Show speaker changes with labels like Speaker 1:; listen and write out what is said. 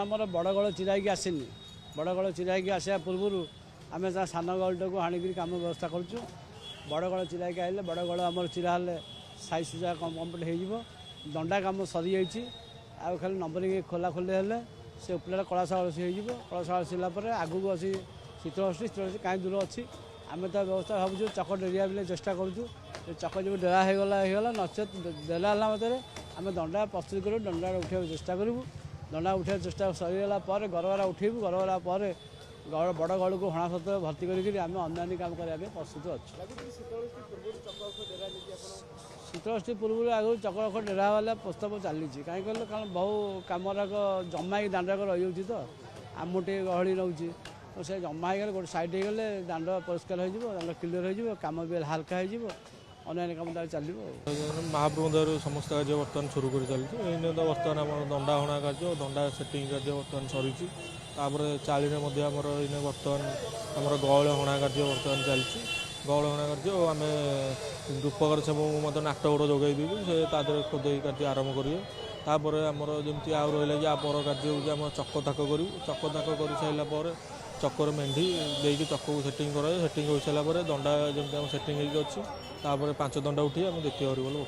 Speaker 1: आमर बड़गड़ चिराई आसनी बड़गड़ चिराई आसा पूर्व आम सान गलटा को हाणिक कम व्यवस्था करुँ बड़गड़ चिराई आइले बड़गड़ आम चिरा साई सुजा कम्प्लीट हो दंडा कम सरी जाइए आ खाली नंबरिंग खोला खोली हेले से उपला कलाश आलसी हो कलाश आलसिला आगू अच्छी शीतलषी कहीं दूर अच्छी आम तो व्यवस्था भावुँ चक डेरिया भी चेष्टा करूँ चक जो डेरा होगा नचेत डेला मत आम दंडा प्रस्तुत करूँ दंडा उठा चेष्टा करूँ दंडा उठा चेष्टा सरीगला गरगरा उठेबू गरगरा बड़ गड़ को हणा सत भर्ती करें अन्य काम करने प्रस्तुत अच्छे शीतलषी पूर्व आगे चक्र डेरा वाला प्रस्ताव चली कहीं कहले कारण बहु कम जमा दांड रही तो आम टे गहली नौची तो से जमा हो गोटे साइड हो गले दांड परिष्कार हो दांड क्लीयर हो कम भी हाल्का हो अन्य कम चलो
Speaker 2: महाप्रभु दयार समस्त कार्य बर्तमान शुरू कर चलती तो बर्तमान आम दंडा हणा कार्य दंडा सेटिंग कार्य बर्तमान सरी चाली बर्तमान आम गहल हणा कार्य बर्तमान चलती गहल हणा कार्य आम रूपकर सेवक नाट गोड़ जोगाई देवी से तादर खोदे कार्य आरंभ करेंगे तापर आमर जमी आ रहा कि आपर कार्य हो चक थाक करूँ चक थाक कर सारापर चक्कर मेढ़ी देकी चक को सेटिंग कराए सेटिंग हो सारापर दंडा जमी सेटिंग अच्छी तापर 5 दंडा उठी आम देखिए गलु।